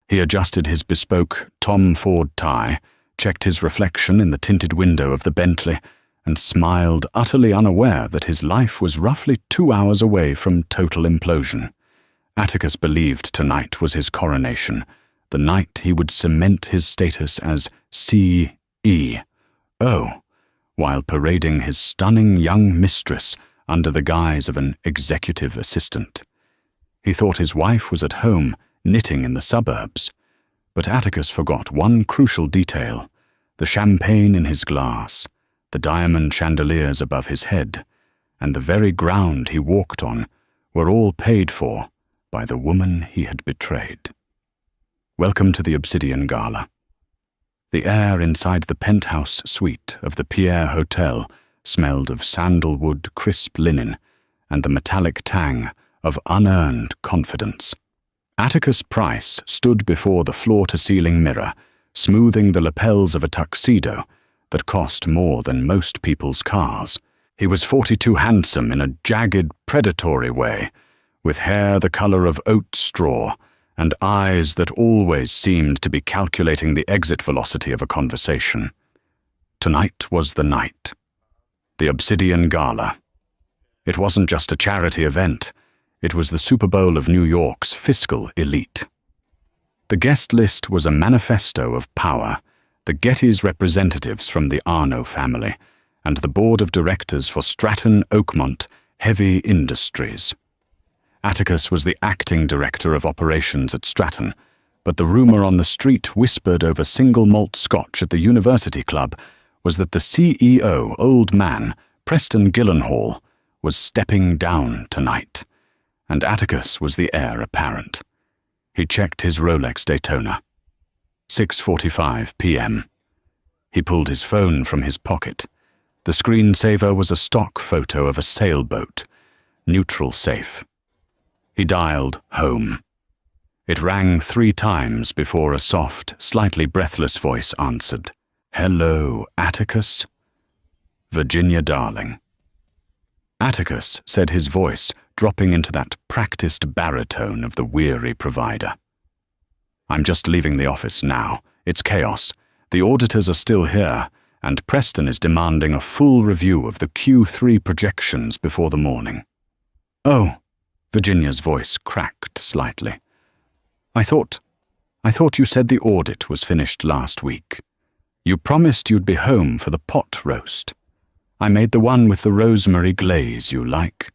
He adjusted his bespoke Tom Ford tie, checked his reflection in the tinted window of the Bentley, and smiled, utterly unaware that his life was roughly 2 hours away from total implosion. Atticus believed tonight was his coronation, the night he would cement his status as CEO, while parading his stunning young mistress under the guise of an executive assistant. He thought his wife was at home, knitting in the suburbs. But Atticus forgot one crucial detail: the champagne in his glass, the diamond chandeliers above his head, and the very ground he walked on were all paid for by the woman he had betrayed. Welcome to the Obsidian Gala. The air inside the penthouse suite of the Pierre Hotel smelled of sandalwood crisp linen and the metallic tang of unearned confidence. Atticus Price stood before the floor-to-ceiling mirror, smoothing the lapels of a tuxedo that cost more than most people's cars. He was 42 handsome in a jagged, predatory way, with hair the color of oat straw and eyes that always seemed to be calculating the exit velocity of a conversation. Tonight was the night. The Obsidian Gala. It wasn't just a charity event. It was the Super Bowl of New York's fiscal elite. The guest list was a manifesto of power, the Getty's representatives from the Arno family, and the board of directors for Stratton Oakmont Heavy Industries. Atticus was the acting director of operations at Stratton, but the rumor on the street whispered over single malt scotch at the University Club was that the CEO, old man, Preston Gillenhall, was stepping down tonight, and Atticus was the heir apparent. He checked his Rolex Daytona. 6:45 p.m. He pulled his phone from his pocket. The screensaver was a stock photo of a sailboat, neutral safe. He dialed home. It rang 3 times before a soft, slightly breathless voice answered. "Hello, Atticus?" "Virginia, darling." Atticus said, his voice dropping into that practiced baritone of the weary provider. "I'm just leaving the office now. It's chaos. The auditors are still here, and Preston is demanding a full review of the Q3 projections before the morning." "Oh," Virginia's voice cracked slightly. I thought you said the audit was finished last week. You promised you'd be home for the pot roast. I made the one with the rosemary glaze you like."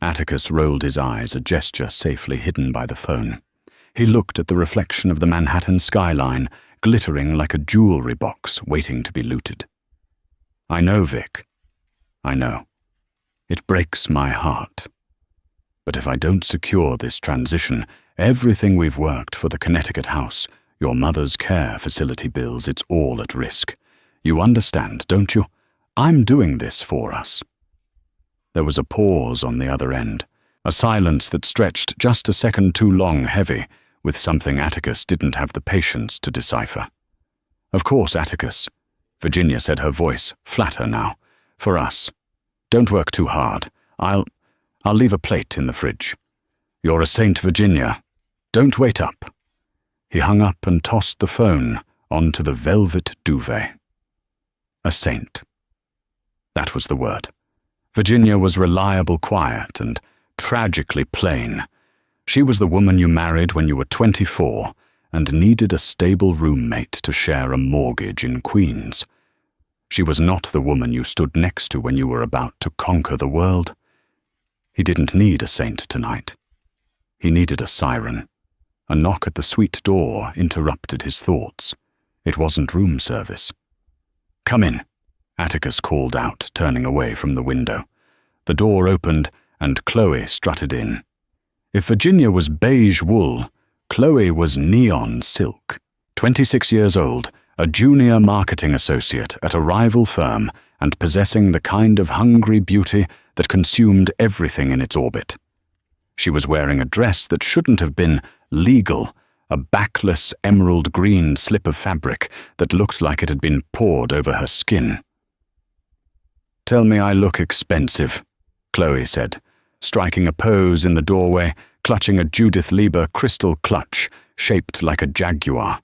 Atticus rolled his eyes, a gesture safely hidden by the phone. He looked at the reflection of the Manhattan skyline, glittering like a jewelry box waiting to be looted. "I know, Vic. I know. It breaks my heart. But if I don't secure this transition, everything we've worked for the Connecticut house, your mother's care facility bills, it's all at risk. You understand, don't you? I'm doing this for us." There was a pause on the other end, a silence that stretched just a second too long, heavy, with something Atticus didn't have the patience to decipher. "Of course, Atticus," Virginia said, her voice flatter now. "For us. Don't work too hard. I'll leave a plate in the fridge. You're a saint, Virginia. Don't wait up." He hung up and tossed the phone onto the velvet duvet. A saint. That was the word. Virginia was reliable, quiet, and tragically plain. She was the woman you married when you were 24 and needed a stable roommate to share a mortgage in Queens. She was not the woman you stood next to when you were about to conquer the world. He didn't need a saint tonight. He needed a siren. A knock at the suite door interrupted his thoughts. It wasn't room service. "Come in," Atticus called out, turning away from the window. The door opened, and Chloe strutted in. If Virginia was beige wool, Chloe was neon silk. 26 years old, a junior marketing associate at a rival firm, and possessing the kind of hungry beauty that consumed everything in its orbit. She was wearing a dress that shouldn't have been legal, a backless emerald green slip of fabric that looked like it had been poured over her skin. "Tell me I look expensive," Chloe said, striking a pose in the doorway, clutching a Judith Lieber crystal clutch shaped like a jaguar.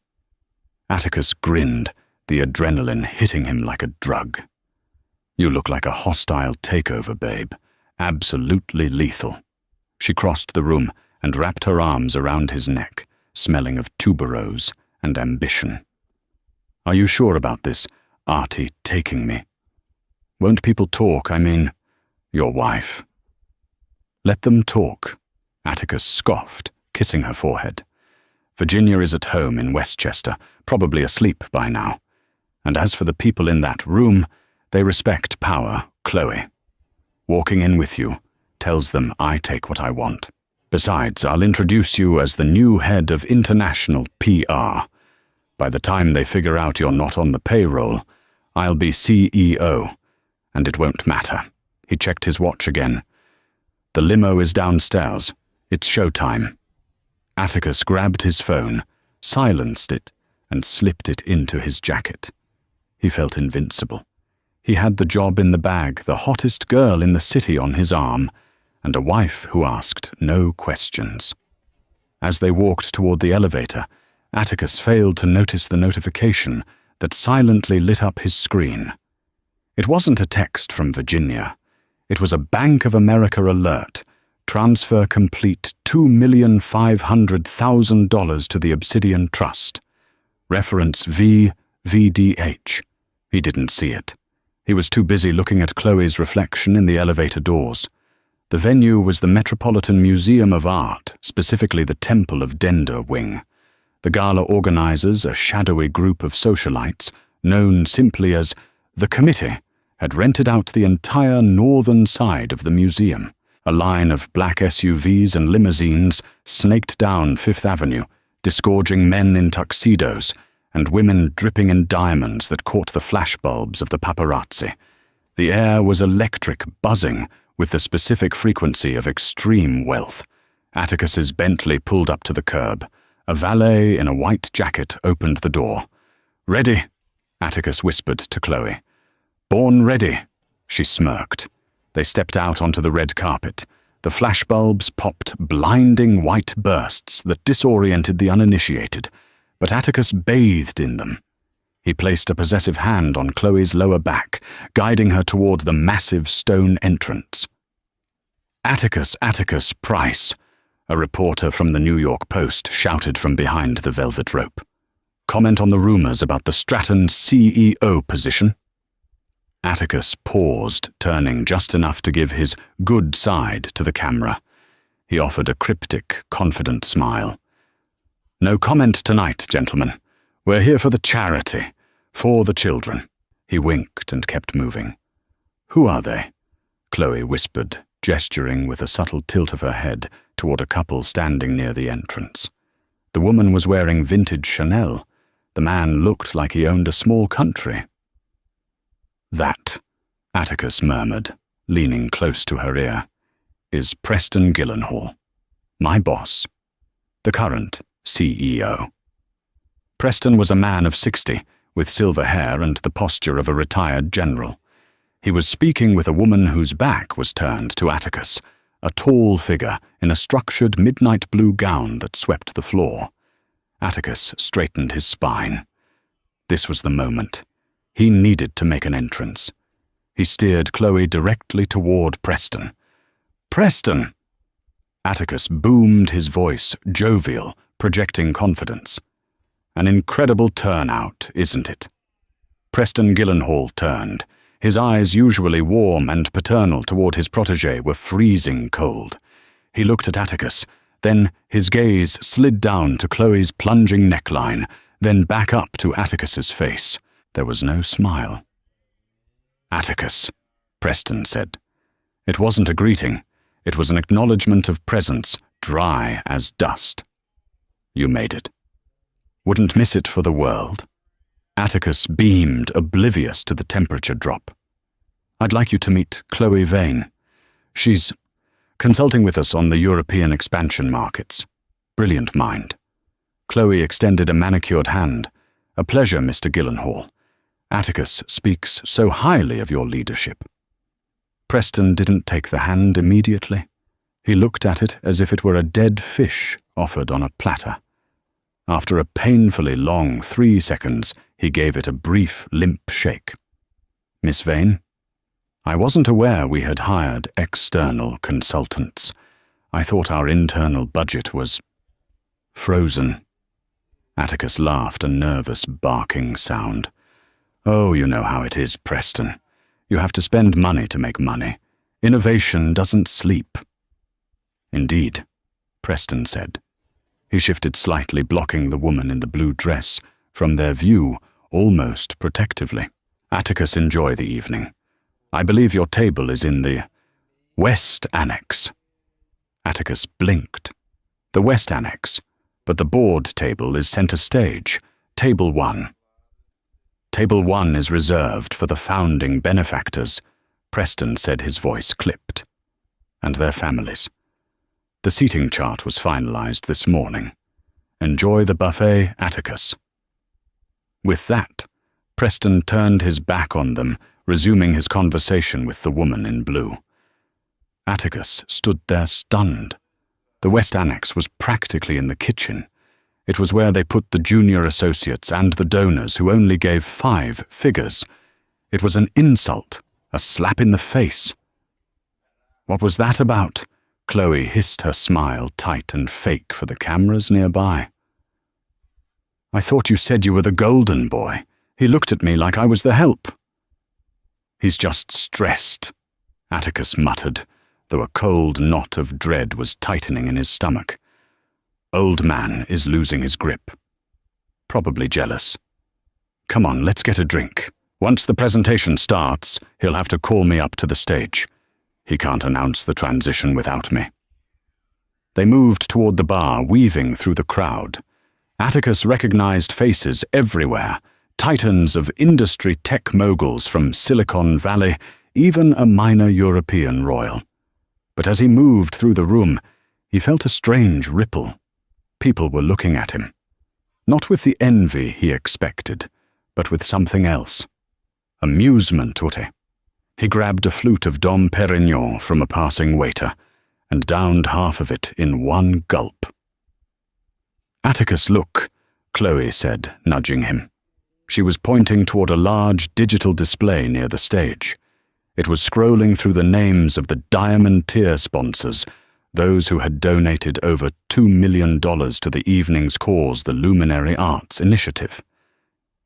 Atticus grinned, the adrenaline hitting him like a drug. "You look like a hostile takeover, babe. Absolutely lethal." She crossed the room and wrapped her arms around his neck, smelling of tuberose and ambition. "Are you sure about this, Artie taking me? Won't people talk, I mean, your wife?" "Let them talk," Atticus scoffed, kissing her forehead. "Virginia is at home in Westchester, probably asleep by now. And as for the people in that room, they respect power, Chloe. Walking in with you tells them I take what I want. Besides, I'll introduce you as the new head of international PR. By the time they figure out you're not on the payroll, I'll be CEO, and it won't matter." He checked his watch again. "The limo is downstairs. It's showtime." Atticus grabbed his phone, silenced it, and slipped it into his jacket. He felt invincible. He had the job in the bag, the hottest girl in the city on his arm, and a wife who asked no questions. As they walked toward the elevator, Atticus failed to notice the notification that silently lit up his screen. It wasn't a text from Virginia. It was a Bank of America alert. Transfer complete $2,500,000 to the Obsidian Trust. Reference VVDH. He didn't see it. He was too busy looking at Chloe's reflection in the elevator doors. The venue was the Metropolitan Museum of Art, specifically the Temple of Dender Wing. The gala organizers, a shadowy group of socialites, known simply as the Committee, had rented out the entire northern side of the museum. A line of black SUVs and limousines snaked down Fifth Avenue, disgorging men in tuxedos and women dripping in diamonds that caught the flashbulbs of the paparazzi. The air was electric, buzzing with the specific frequency of extreme wealth. Atticus's Bentley pulled up to the curb. A valet in a white jacket opened the door. "Ready," Atticus whispered to Chloe. "Born ready," she smirked. They stepped out onto the red carpet. The flashbulbs popped blinding white bursts that disoriented the uninitiated, but Atticus bathed in them. He placed a possessive hand on Chloe's lower back, guiding her toward the massive stone entrance. "Atticus, Atticus, Price," a reporter from the New York Post shouted from behind the velvet rope. "Comment on the rumors about the Stratton CEO position?" Atticus paused, turning just enough to give his good side to the camera. He offered a cryptic, confident smile. "No comment tonight, gentlemen. We're here for the charity, for the children." He winked and kept moving. "Who are they?" Chloe whispered, gesturing with a subtle tilt of her head toward a couple standing near the entrance. The woman was wearing vintage Chanel. The man looked like he owned a small country. "That," Atticus murmured, leaning close to her ear, "is Preston Gyllenhaal, my boss, the current CEO." Preston was a man of 60, with silver hair and the posture of a retired general. He was speaking with a woman whose back was turned to Atticus, a tall figure in a structured midnight blue gown that swept the floor. Atticus straightened his spine. This was the moment. He needed to make an entrance. He steered Chloe directly toward Preston. "Preston!" Atticus boomed his voice, jovial, projecting confidence. "An incredible turnout, isn't it?" Preston Gyllenhaal turned. His eyes, usually warm and paternal toward his protégé, were freezing cold. He looked at Atticus, then his gaze slid down to Chloe's plunging neckline, then back up to Atticus's face. There was no smile. "Atticus," Preston said. It wasn't a greeting. It was an acknowledgement of presence, dry as dust. "You made it. Wouldn't miss it for the world." Atticus beamed, oblivious to the temperature drop. "I'd like you to meet Chloe Vane. She's consulting with us on the European expansion markets. Brilliant mind." Chloe extended a manicured hand. "A pleasure, Mr. Gyllenhaal. Atticus speaks so highly of your leadership." Preston didn't take the hand immediately. He looked at it as if it were a dead fish offered on a platter. After a painfully long 3 seconds, he gave it a brief, limp shake. "Miss Vane? I wasn't aware we had hired external consultants. I thought our internal budget was frozen." Atticus laughed, a nervous barking sound. "Oh, you know how it is, Preston. You have to spend money to make money. Innovation doesn't sleep." "Indeed," Preston said. He shifted slightly, blocking the woman in the blue dress from their view almost protectively. "Atticus, enjoy the evening. I believe your table is in the West Annex." Atticus blinked. "The West Annex, but the board table is center stage, table 1. Table 1 is reserved for the founding benefactors," Preston said, his voice clipped. "And their families. The seating chart was finalized this morning. Enjoy the buffet, Atticus." With that, Preston turned his back on them, resuming his conversation with the woman in blue. Atticus stood there stunned. The West Annex was practically in the kitchen. It was where they put the junior associates and the donors who only gave 5 figures. It was an insult, a slap in the face. "What was that about?" Chloe hissed, her smile tight and fake for the cameras nearby. "I thought you said you were the golden boy. He looked at me like I was the help." "He's just stressed," Atticus muttered, though a cold knot of dread was tightening in his stomach. "Old man is losing his grip. Probably jealous. Come on, let's get a drink. Once the presentation starts, he'll have to call me up to the stage. He can't announce the transition without me." They moved toward the bar, weaving through the crowd. Atticus recognized faces everywhere, titans of industry tech moguls from Silicon Valley, even a minor European royal. But as he moved through the room, he felt a strange ripple. People were looking at him. Not with the envy he expected, but with something else. Amusement, Uté. He grabbed a flute of Dom Perignon from a passing waiter and downed half of it in one gulp. "Atticus, look," Chloe said, nudging him. She was pointing toward a large digital display near the stage. It was scrolling through the names of the Diamond Tier sponsors, those who had donated over $2 million to the evening's cause, the Luminary Arts Initiative.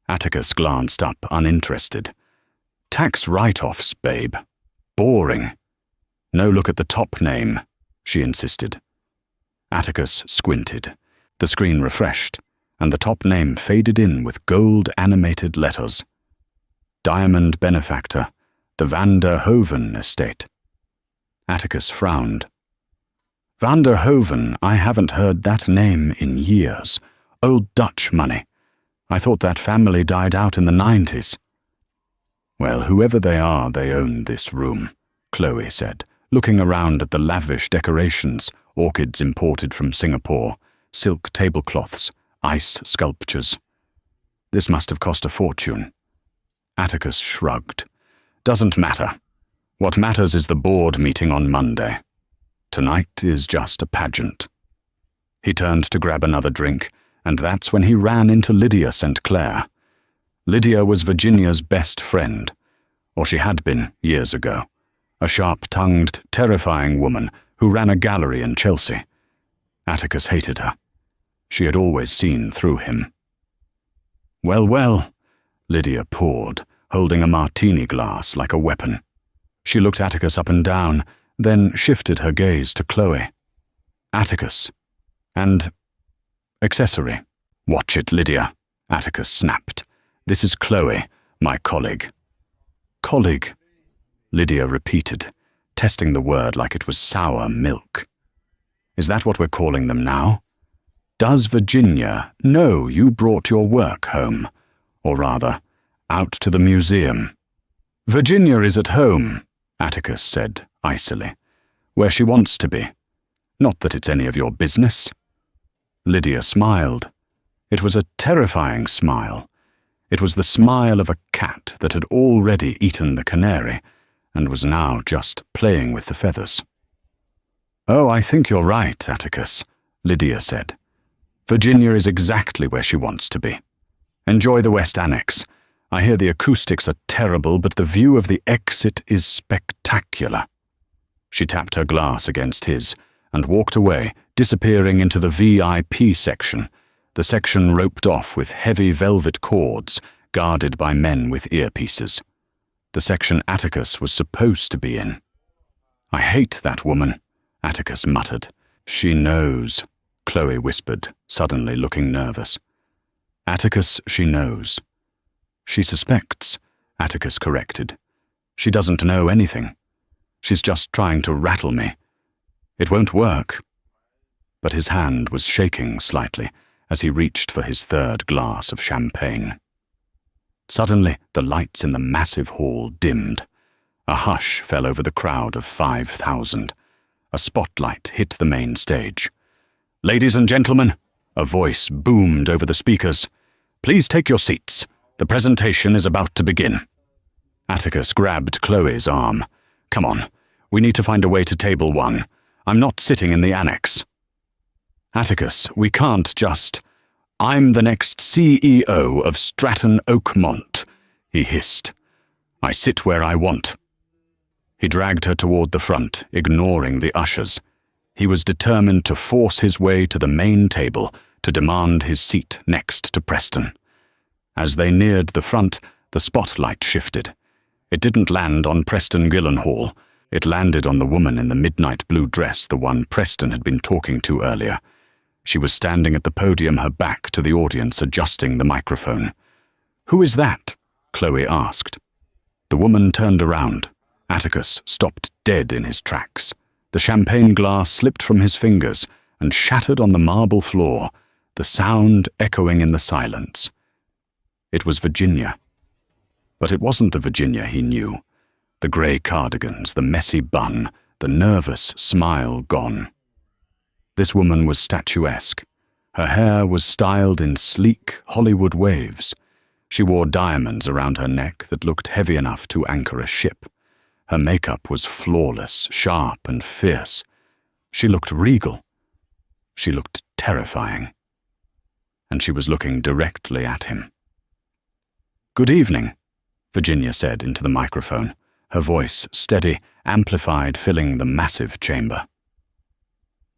Atticus glanced up, uninterested. "Tax write-offs, babe. Boring. No, look at the top name," she insisted. Atticus squinted. The screen refreshed, and the top name faded in with gold animated letters. Diamond Benefactor, the Van der Hoven Estate. Atticus frowned. "Van der Hoven, I haven't heard that name in years. Old Dutch money. I thought that family died out in the 90s. "Well, whoever they are, they own this room," Chloe said, looking around at the lavish decorations, orchids imported from Singapore, silk tablecloths, ice sculptures. "This must have cost a fortune." Atticus shrugged. "Doesn't matter. What matters is the board meeting on Monday. Tonight is just a pageant." He turned to grab another drink, and that's when he ran into Lydia St. Clair. Lydia was Virginia's best friend, or she had been years ago, a sharp-tongued, terrifying woman who ran a gallery in Chelsea. Atticus hated her. She had always seen through him. "Well, well," Lydia poured, holding a martini glass like a weapon. She looked Atticus up and down, then shifted her gaze to Chloe. "Atticus. And accessory." "Watch it, Lydia," Atticus snapped. "This is Chloe, my colleague." "Colleague," Lydia repeated, testing the word like it was sour milk. "Is that what we're calling them now? Does Virginia know you brought your work home? Or rather, out to the museum?" "Virginia is at home," Atticus said, icily, "where she wants to be. Not that it's any of your business." Lydia smiled. It was a terrifying smile. It was the smile of a cat that had already eaten the canary and was now just playing with the feathers. "Oh, I think you're right, Atticus," Lydia said. "Virginia is exactly where she wants to be. Enjoy the West Annex. I hear the acoustics are terrible, but the view of the exit is spectacular." She tapped her glass against his and walked away, disappearing into the VIP section, the section roped off with heavy velvet cords, guarded by men with earpieces. The section Atticus was supposed to be in. "I hate that woman," Atticus muttered. "She knows," Chloe whispered, suddenly looking nervous. "Atticus, she knows." "She suspects," Atticus corrected. "She doesn't know anything. She's just trying to rattle me. It won't work." But his hand was shaking slightly as he reached for his third glass of champagne. Suddenly, the lights in the massive hall dimmed. A hush fell over the crowd of 5,000. A spotlight hit the main stage. "Ladies and gentlemen," a voice boomed over the speakers, "please take your seats. The presentation is about to begin." Atticus grabbed Chloe's arm. "Come on, we need to find a way to table 1. I'm not sitting in the annex." "Atticus, we can't just—" "I'm the next CEO of Stratton Oakmont," he hissed. "I sit where I want." He dragged her toward the front, ignoring the ushers. He was determined to force his way to the main table to demand his seat next to Preston. As they neared the front, the spotlight shifted. It didn't land on Preston Gyllenhaal. It landed on the woman in the midnight blue dress, the one Preston had been talking to earlier. She was standing at the podium, her back to the audience, adjusting the microphone. "Who is that?" Chloe asked. The woman turned around. Atticus stopped dead in his tracks. The champagne glass slipped from his fingers and shattered on the marble floor, the sound echoing in the silence. It was Virginia. But it wasn't the Virginia he knew. The grey cardigans, the messy bun, the nervous smile gone. This woman was statuesque. Her hair was styled in sleek Hollywood waves. She wore diamonds around her neck that looked heavy enough to anchor a ship. Her makeup was flawless, sharp and fierce. She looked regal. She looked terrifying. And she was looking directly at him. "Good evening," Virginia said into the microphone, her voice steady, amplified, filling the massive chamber.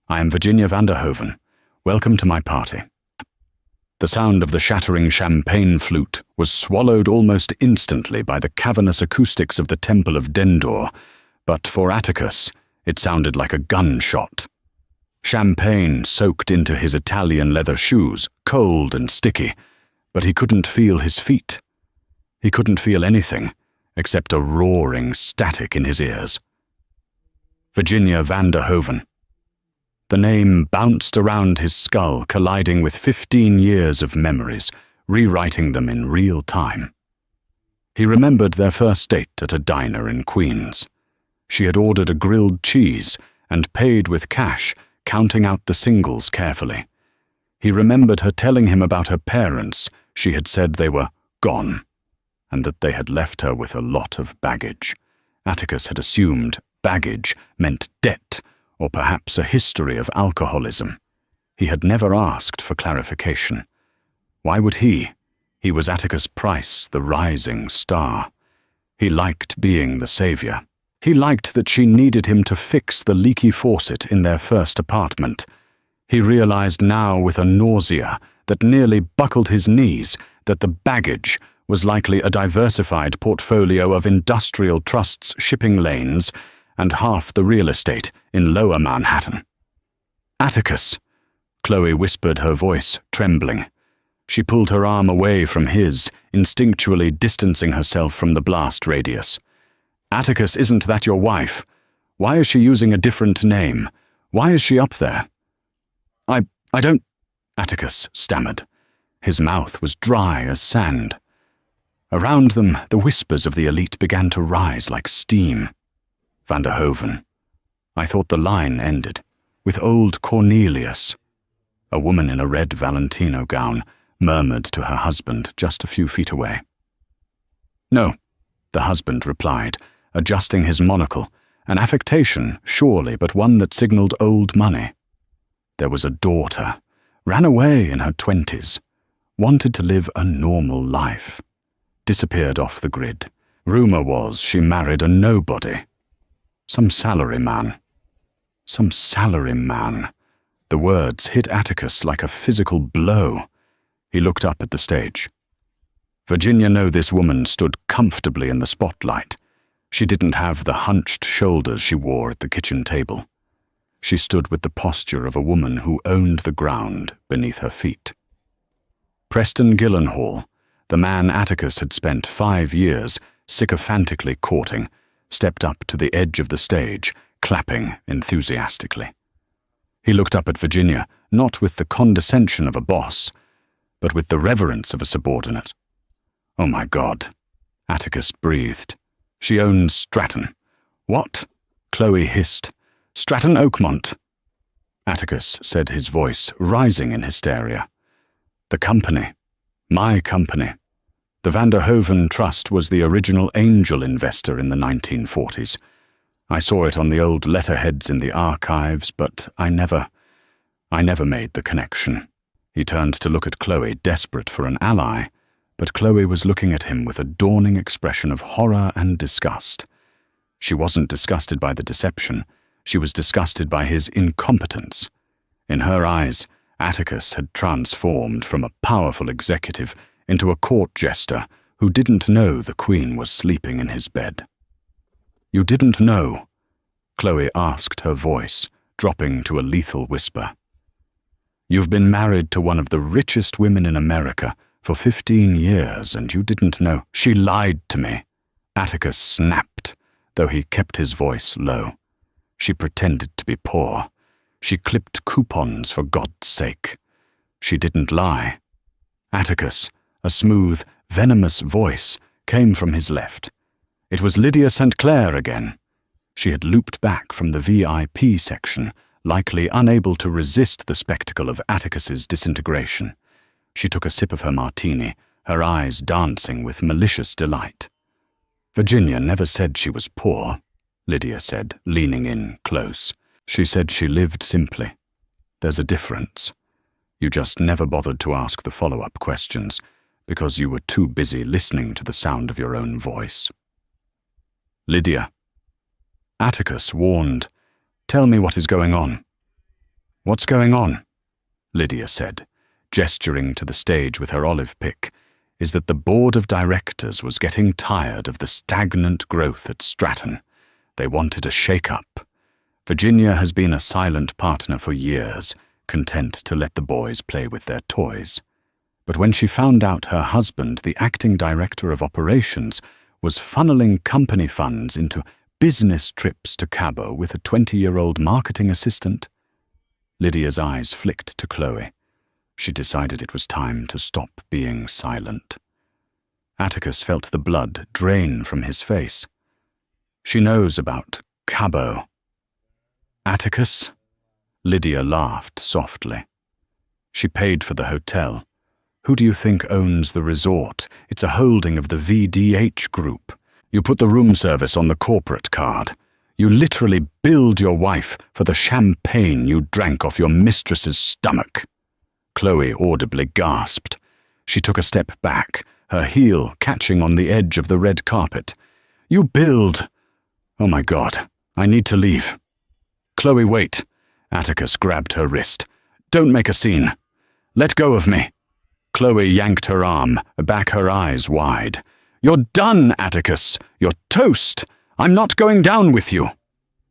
"I am Virginia Vanderhoven. Welcome to my party." The sound of the shattering champagne flute was swallowed almost instantly by the cavernous acoustics of the Temple of Dendor, but for Atticus, it sounded like a gunshot. Champagne soaked into his Italian leather shoes, cold and sticky, but he couldn't feel his feet. He couldn't feel anything except a roaring static in his ears. Virginia Vanderhoven. The name bounced around his skull, colliding with 15 years of memories, rewriting them in real time. He remembered their first date at a diner in Queens. She had ordered a grilled cheese and paid with cash, counting out the singles carefully. He remembered her telling him about her parents. She had said they were gone, and that they had left her with a lot of baggage. Atticus had assumed baggage meant debt, or perhaps a history of alcoholism. He had never asked for clarification. Why would he? He was Atticus Price, the rising star. He liked being the savior. He liked that she needed him to fix the leaky faucet in their first apartment. He realized now with a nausea that nearly buckled his knees that the baggage was likely a diversified portfolio of industrial trusts, shipping lanes, and half the real estate in Lower Manhattan. "Atticus," Chloe whispered, her voice trembling. She pulled her arm away from his, instinctually distancing herself from the blast radius. "Atticus, isn't that your wife? Why is she using a different name? Why is she up there?" I don't—" Atticus stammered. His mouth was dry as sand. Around them, the whispers of the elite began to rise like steam. "Vanderhoven. I thought the line ended with old Cornelius." A woman in a red Valentino gown murmured to her husband just a few feet away. "No," the husband replied, adjusting his monocle An affectation, surely, but one that signaled old money. There was a daughter, ran away in her 20s, wanted to live a normal life. Disappeared off the grid. Rumor was she married a nobody. Some salaryman. Some salaryman. The words hit Atticus like a physical blow. He looked up at the stage. Virginia knew this woman stood comfortably in the spotlight. She didn't have the hunched shoulders she wore at the kitchen table. She stood with the posture of a woman who owned the ground beneath her feet. Preston Gyllenhaal, the man Atticus had spent 5 years sycophantically courting, stepped up to the edge of the stage, clapping enthusiastically. He looked up at Virginia, not with the condescension of a boss, but with the reverence of a subordinate. "Oh my God," Atticus breathed. "She owns Stratton." "What?" Chloe hissed. "Stratton Oakmont." Atticus said, his voice rising in hysteria. "The company. My company. The Vanderhoven Trust was the original angel investor in the 1940s. I saw it on the old letterheads in the archives, but I never made the connection." He turned to look at Chloe, desperate for an ally, but Chloe was looking at him with a dawning expression of horror and disgust. She wasn't disgusted by the deception. She was disgusted by his incompetence. In her eyes, Atticus had transformed from a powerful executive into a court jester who didn't know the Queen was sleeping in his bed. "You didn't know?" Chloe asked, her voice dropping to a lethal whisper. "You've been married to one of the richest women in America for 15 years, and you didn't know." "She lied to me," Atticus snapped, though he kept his voice low. "She pretended to be poor. She clipped coupons for God's sake. She didn't lie." Atticus, a smooth, venomous voice, came from his left. It was Lydia St. Clair again. She had looped back from the VIP section, likely unable to resist the spectacle of Atticus's disintegration. She took a sip of her martini, her eyes dancing with malicious delight. "Virginia never said she was poor," Lydia said, leaning in close. "She said she lived simply. There's a difference. You just never bothered to ask the follow-up questions because you were too busy listening to the sound of your own voice." "Lydia." Atticus warned, "Tell me what is going on." "What's going on?" Lydia said, gesturing to the stage with her olive pick, "is that the board of directors was getting tired of the stagnant growth at Stratton. They wanted a shake-up. Virginia has been a silent partner for years, content to let the boys play with their toys. But when she found out her husband, the acting director of operations, was funneling company funds into business trips to Cabo with a 20-year-old marketing assistant." Lydia's eyes flicked to Chloe. She decided it was time to stop being silent. Atticus felt the blood drain from his face. "She knows about Cabo." "Atticus?" Lydia laughed softly. "She paid for the hotel. Who do you think owns the resort? It's a holding of the VDH Group. You put the room service on the corporate card. You literally billed your wife for the champagne you drank off your mistress's stomach." Chloe audibly gasped. She took a step back, her heel catching on the edge of the red carpet. "You billed—" "Oh my God, I need to leave." "Chloe, wait." Atticus grabbed her wrist. "Don't make a scene. Let go of me." Chloe yanked her arm, back her eyes wide. "You're done, Atticus. You're toast. I'm not going down with you."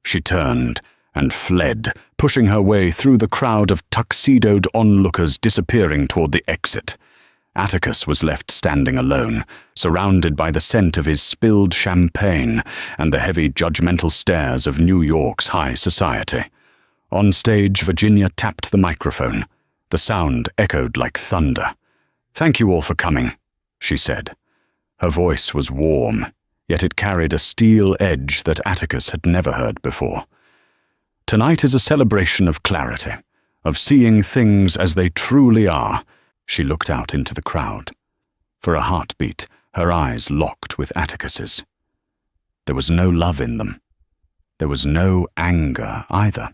She turned and fled, pushing her way through the crowd of tuxedoed onlookers disappearing toward the exit. Atticus was left standing alone, surrounded by the scent of his spilled champagne and the heavy judgmental stares of New York's high society. On stage, Virginia tapped the microphone. The sound echoed like thunder. "Thank you all for coming," she said. Her voice was warm, yet it carried a steel edge that Atticus had never heard before. "Tonight is a celebration of clarity, of seeing things as they truly are." She looked out into the crowd. For a heartbeat, her eyes locked with Atticus's. There was no love in them. There was no anger either.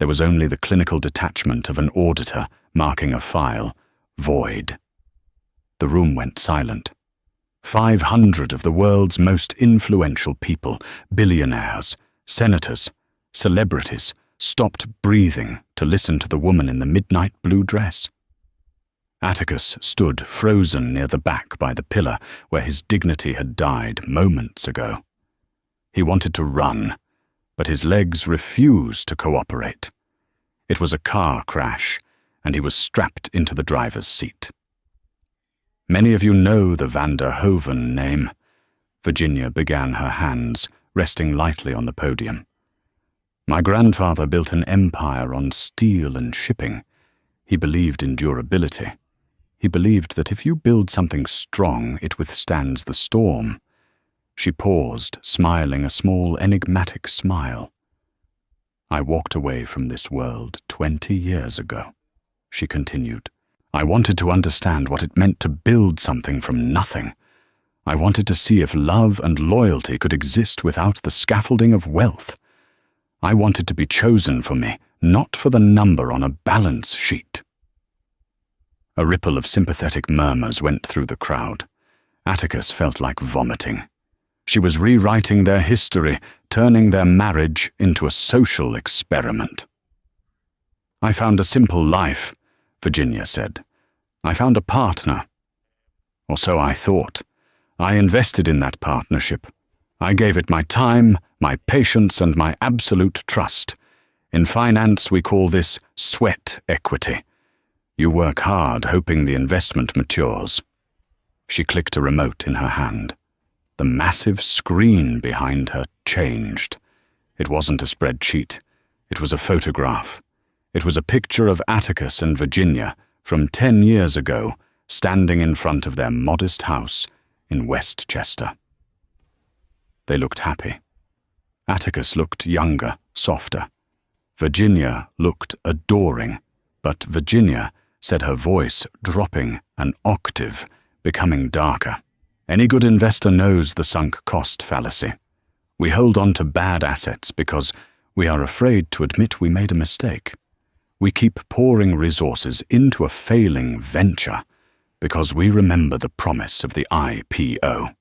There was only the clinical detachment of an auditor marking a file, void. The room went silent. 500 of the world's most influential people, billionaires, senators, celebrities, stopped breathing to listen to the woman in the midnight blue dress. Atticus stood frozen near the back by the pillar where his dignity had died moments ago. He wanted to run, but his legs refused to cooperate. It was a car crash, and he was strapped into the driver's seat. Many of you know the Van der Hoeven name. Virginia began her hands, resting lightly on the podium. My grandfather built an empire on steel and shipping. He believed in durability. He believed that if you build something strong, it withstands the storm. She paused, smiling a small, enigmatic smile. I walked away from this world 20 years ago, she continued. I wanted to understand what it meant to build something from nothing. I wanted to see if love and loyalty could exist without the scaffolding of wealth. I wanted to be chosen for me, not for the number on a balance sheet. A ripple of sympathetic murmurs went through the crowd. Atticus felt like vomiting. She was rewriting their history, turning their marriage into a social experiment. I found a simple life, Virginia said. I found a partner. Or so I thought. I invested in that partnership. I gave it my time, my patience, and my absolute trust. In finance, we call this sweat equity. You work hard hoping the investment matures. She clicked a remote in her hand. The massive screen behind her changed. It wasn't a spreadsheet. It was a photograph. It was a picture of Atticus and Virginia from 10 years ago, standing in front of their modest house in Westchester. They looked happy. Atticus looked younger, softer. Virginia looked adoring, but Virginia said, her voice dropping an octave, becoming darker. Any good investor knows the sunk cost fallacy. We hold on to bad assets because we are afraid to admit we made a mistake. We keep pouring resources into a failing venture because we remember the promise of the IPO.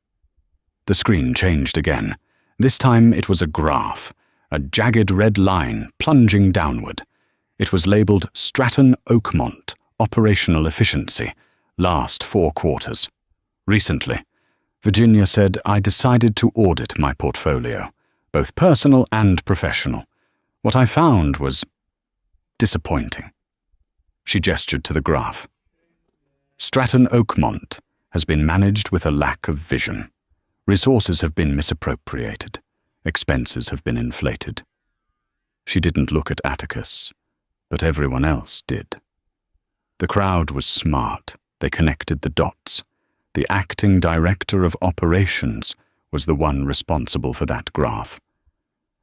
The screen changed again. This time it was a graph, a jagged red line plunging downward. It was labeled Stratton Oakmont, Operational Efficiency, last 4 quarters. Recently, Virginia said, I decided to audit my portfolio, both personal and professional. What I found was disappointing. She gestured to the graph. Stratton Oakmont has been managed with a lack of vision. Resources have been misappropriated. Expenses have been inflated. She didn't look at Atticus, but everyone else did. The crowd was smart. They connected the dots. The acting director of operations was the one responsible for that graph.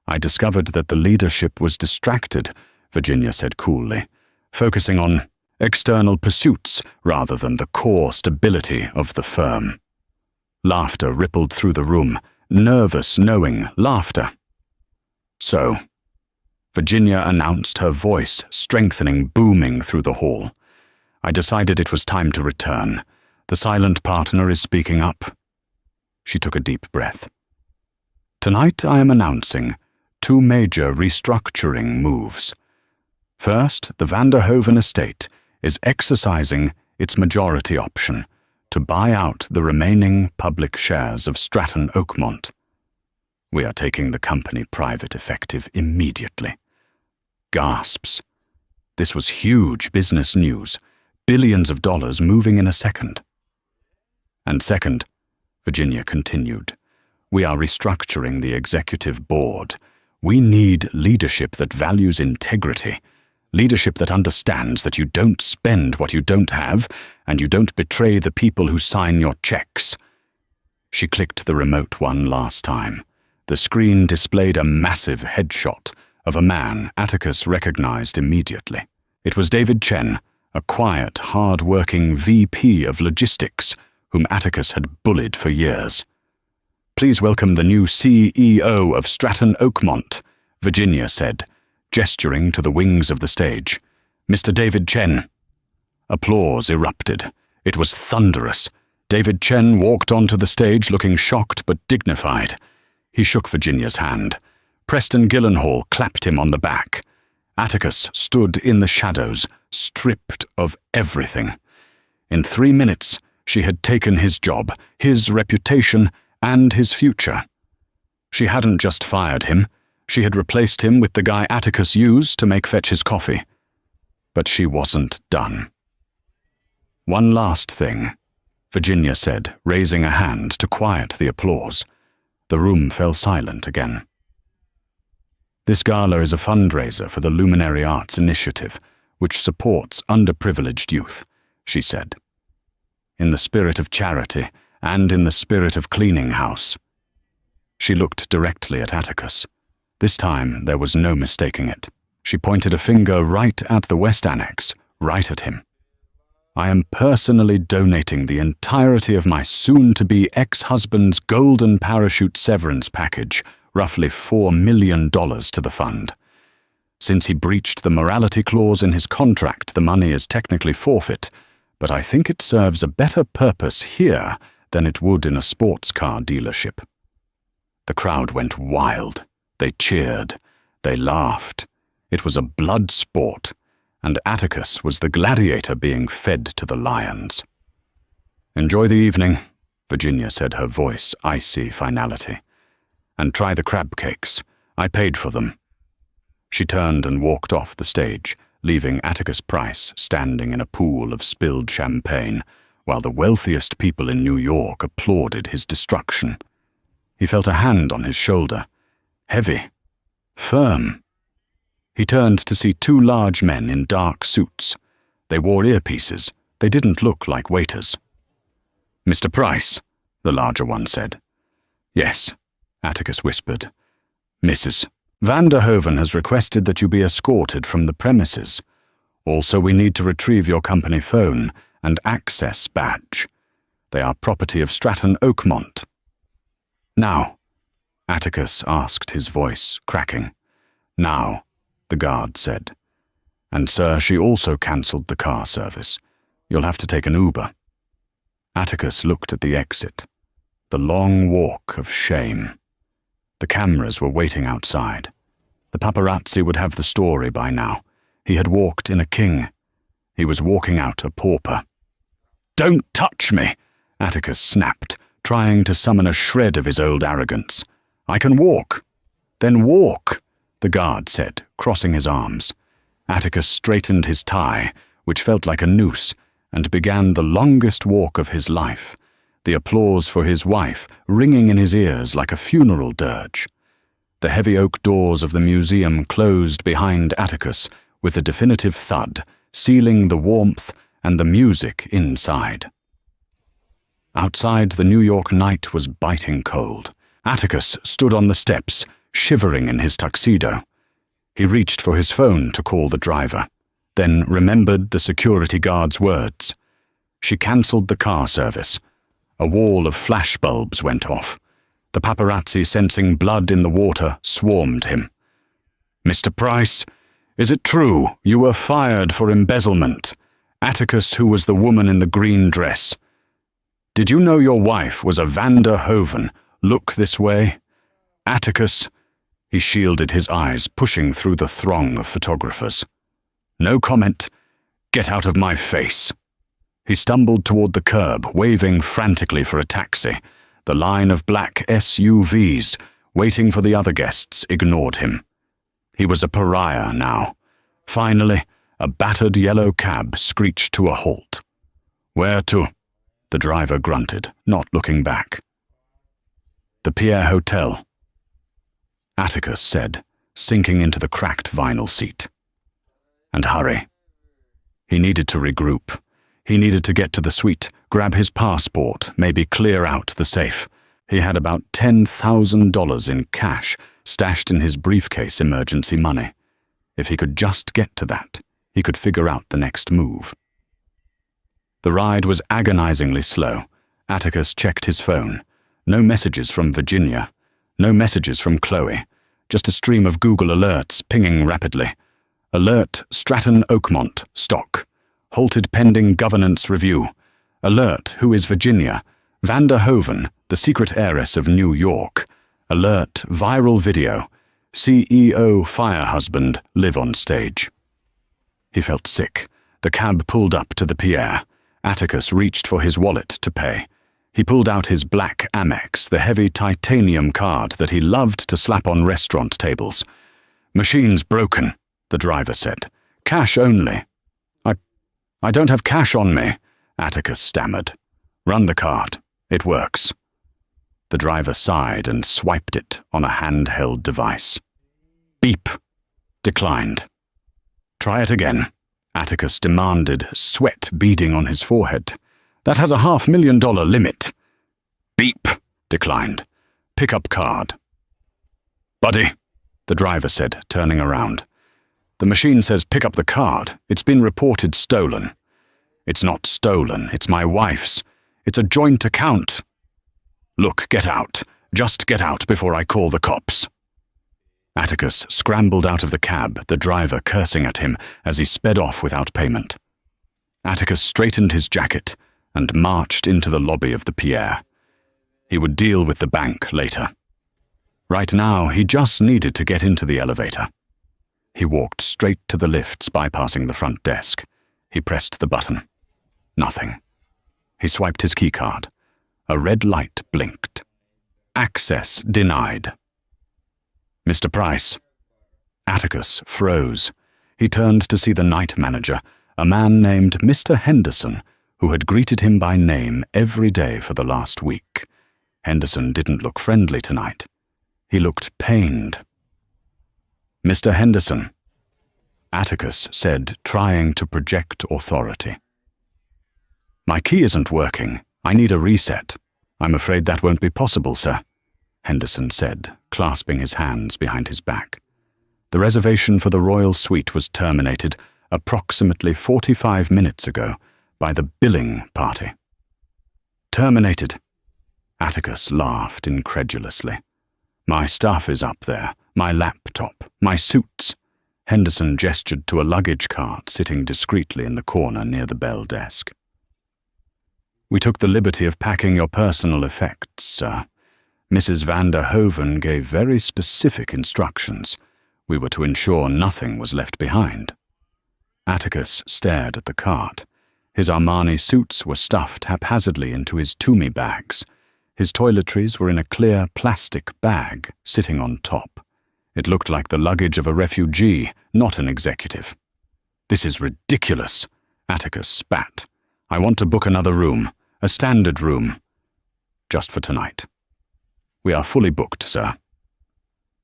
I discovered that the leadership was distracted, Virginia said coolly, focusing on external pursuits rather than the core stability of the firm. Laughter rippled through the room, nervous, knowing laughter. So, Virginia announced, her voice strengthening, booming through the hall. I decided it was time to return. The silent partner is speaking up. She took a deep breath. Tonight I am announcing 2 major restructuring moves. First, the Van der Hoeven estate is exercising its majority option to buy out the remaining public shares of Stratton Oakmont. We are taking the company private effective immediately. Gasps. This was huge business news, billions of dollars moving in a second. And second, Virginia continued, we are restructuring the executive board. We need leadership that values integrity, leadership that understands that you don't spend what you don't have and you don't betray the people who sign your checks. She clicked the remote one last time. The screen displayed a massive headshot of a man Atticus recognized immediately. It was David Chen, a quiet, hard-working VP of logistics whom Atticus had bullied for years. Please welcome the new CEO of Stratton Oakmont, Virginia said, gesturing to the wings of the stage. Mr. David Chen. Applause erupted. It was thunderous. David Chen walked onto the stage looking shocked but dignified. He shook Virginia's hand. Preston Gyllenhaal clapped him on the back. Atticus stood in the shadows, stripped of everything. In 3 minutes, she had taken his job, his reputation, and his future. She hadn't just fired him, she had replaced him with the guy Atticus used to make fetch his coffee. But she wasn't done. One last thing, Virginia said, raising a hand to quiet the applause. The room fell silent again. This gala is a fundraiser for the Luminary Arts Initiative, which supports underprivileged youth, she said. In the spirit of charity, and in the spirit of cleaning house. She looked directly at Atticus. This time there was no mistaking it. She pointed a finger right at the West Annex, right at him. I am personally donating the entirety of my soon-to-be ex-husband's golden parachute severance package, roughly $4 million to the fund. Since he breached the morality clause in his contract, the money is technically forfeit, but I think it serves a better purpose here than it would in a sports car dealership. The crowd went wild. They cheered. They laughed. It was a blood sport, and Atticus was the gladiator being fed to the lions. Enjoy the evening, Virginia said, her voice icy finality. And try the crab cakes. I paid for them. She turned and walked off the stage, leaving Atticus Price standing in a pool of spilled champagne, while the wealthiest people in New York applauded his destruction. He felt a hand on his shoulder, heavy, firm. He turned to see 2 large men in dark suits. They wore earpieces. They didn't look like waiters. Mr. Price, the larger one said. Yes, Atticus whispered. Mrs. Vanderhoven has requested that you be escorted from the premises. Also, we need to retrieve your company phone and access badge. They are property of Stratton Oakmont. Now, Atticus asked, his voice cracking. Now, the guard said. And sir, she also cancelled the car service. You'll have to take an Uber. Atticus looked at the exit. The long walk of shame. The cameras were waiting outside. The paparazzi would have the story by now. He had walked in a king. He was walking out a pauper. Don't touch me, Atticus snapped, trying to summon a shred of his old arrogance. I can walk. Then walk, the guard said, crossing his arms. Atticus straightened his tie, which felt like a noose, and began the longest walk of his life, the applause for his wife ringing in his ears like a funeral dirge. The heavy oak doors of the museum closed behind Atticus with a definitive thud, sealing the warmth and the music inside. Outside, the New York night was biting cold. Atticus stood on the steps, shivering in his tuxedo. He reached for his phone to call the driver, then remembered the security guard's words. She cancelled the car service. A wall of flashbulbs went off. The paparazzi, sensing blood in the water, swarmed him. Mr. Price, is it true you were fired for embezzlement? Atticus, who was the woman in the green dress. Did you know your wife was a Vanderhoven? Look this way. Atticus, he shielded his eyes, pushing through the throng of photographers. No comment. Get out of my face. He stumbled toward the curb, waving frantically for a taxi. The line of black SUVs, waiting for the other guests, ignored him. He was a pariah now. Finally, a battered yellow cab screeched to a halt. Where to? The driver grunted, not looking back. The Pierre Hotel, Atticus said, sinking into the cracked vinyl seat. And hurry. He needed to regroup. He needed to get to the suite, grab his passport, maybe clear out the safe. He had about $10,000 in cash stashed in his briefcase emergency money. If he could just get to that, he could figure out the next move. The ride was agonizingly slow. Atticus checked his phone. No messages from Virginia. No messages from Chloe. Just a stream of Google alerts pinging rapidly. Alert Stratton Oakmont, stock. Halted pending governance review. Alert Who is Virginia? Vander Hoven, the secret heiress of New York. Alert Viral video. CEO fire husband live on stage. He felt sick. The cab pulled up to the pier. Atticus reached for his wallet to pay. He pulled out his black Amex, the heavy titanium card that he loved to slap on restaurant tables. "Machine's broken," the driver said. "Cash only." I don't have cash on me," Atticus stammered. "Run the card. It works." The driver sighed and swiped it on a handheld device. Beep. Declined. "Try it again," Atticus demanded, sweat beading on his forehead. "That has a $500,000 limit." Beep. Declined. "Pick up card." "Buddy," the driver said, turning around. "The machine says pick up the card. It's been reported stolen." "It's not stolen. It's my wife's. It's a joint account." "Look, get out. Just get out before I call the cops." Atticus scrambled out of the cab, the driver cursing at him as he sped off without payment. Atticus straightened his jacket and marched into the lobby of the pier. He would deal with the bank later. Right now, he just needed to get into the elevator. He walked straight to the lifts, bypassing the front desk. He pressed the button. Nothing. He swiped his keycard. A red light blinked. Access denied. "Mr. Price." Atticus froze. He turned to see the night manager, a man named Mr. Henderson, who had greeted him by name every day for the last week. Henderson didn't look friendly tonight. He looked pained. "Mr. Henderson," Atticus said, trying to project authority. "My key isn't working. I need a reset." "I'm afraid that won't be possible, sir," Henderson said, clasping his hands behind his back. The reservation for the royal suite was terminated approximately 45 minutes ago by the billing party. "Terminated?" Atticus laughed incredulously. "My stuff is up there. My laptop. My suits." Henderson gestured to a luggage cart sitting discreetly in the corner near the bell desk. "We took the liberty of packing your personal effects, sir. Mrs. Vander Hoven gave very specific instructions. We were to ensure nothing was left behind." Atticus stared at the cart. His Armani suits were stuffed haphazardly into his Toomey bags. His toiletries were in a clear plastic bag sitting on top. It looked like the luggage of a refugee, not an executive. "This is ridiculous," Atticus spat. "I want to book another room, a standard room. Just for tonight." "We are fully booked, sir."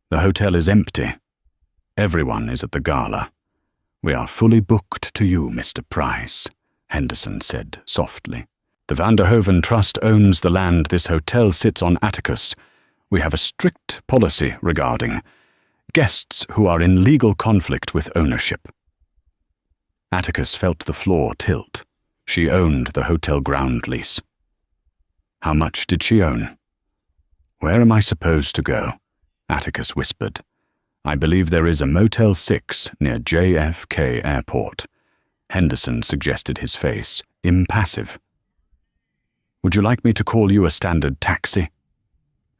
"The hotel is empty. Everyone is at the gala." "We are fully booked to you, Mr. Price," Henderson said softly. "The Vander Hoven Trust owns the land this hotel sits on, Atticus. We have a strict policy regarding guests who are in legal conflict with ownership." Atticus felt the floor tilt. She owned the hotel ground lease. How much did she own? "Where am I supposed to go?" Atticus whispered. "I believe there is a Motel 6 near JFK Airport." Henderson suggested his face, impassive. "Would you like me to call you a standard taxi?"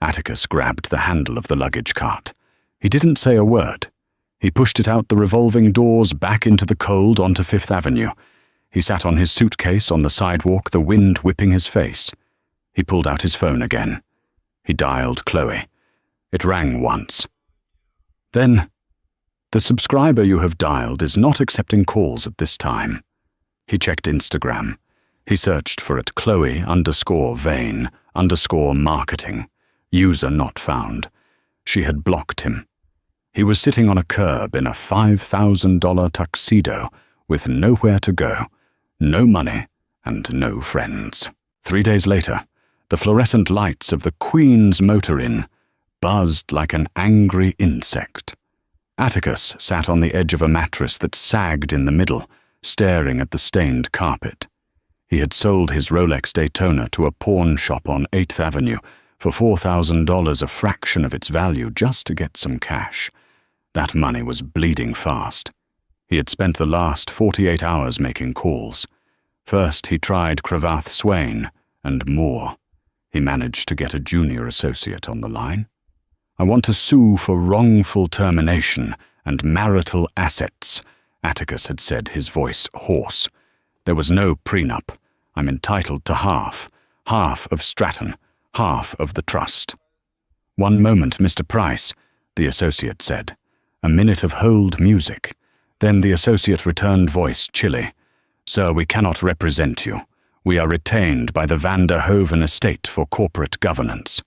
Atticus grabbed the handle of the luggage cart. He didn't say a word. He pushed it out the revolving doors back into the cold onto Fifth Avenue. He sat on his suitcase on the sidewalk, the wind whipping his face. He pulled out his phone again. He dialed Chloe. It rang once. Then, "The subscriber you have dialed is not accepting calls at this time." He checked Instagram. He searched for it Chloe_Vane_marketing. User not found. She had blocked him. He was sitting on a curb in a $5,000 tuxedo with nowhere to go, no money, and no friends. 3 days later, the fluorescent lights of the Queen's Motor Inn buzzed like an angry insect. Atticus sat on the edge of a mattress that sagged in the middle, staring at the stained carpet. He had sold his Rolex Daytona to a pawn shop on 8th Avenue for $4,000 a fraction of its value just to get some cash. That money was bleeding fast. He had spent the last 48 hours making calls. First he tried Cravath Swain and Moore. He managed to get a junior associate on the line. "I want to sue for wrongful termination and marital assets," Atticus had said, his voice hoarse. "There was no prenup. I'm entitled to half of Stratton, half of the trust." "One moment, Mr. Price," the associate said. A minute of hold music. Then the associate returned, voice chilly. "Sir, we cannot represent you. We are retained by the Van der Hoven estate for corporate governance."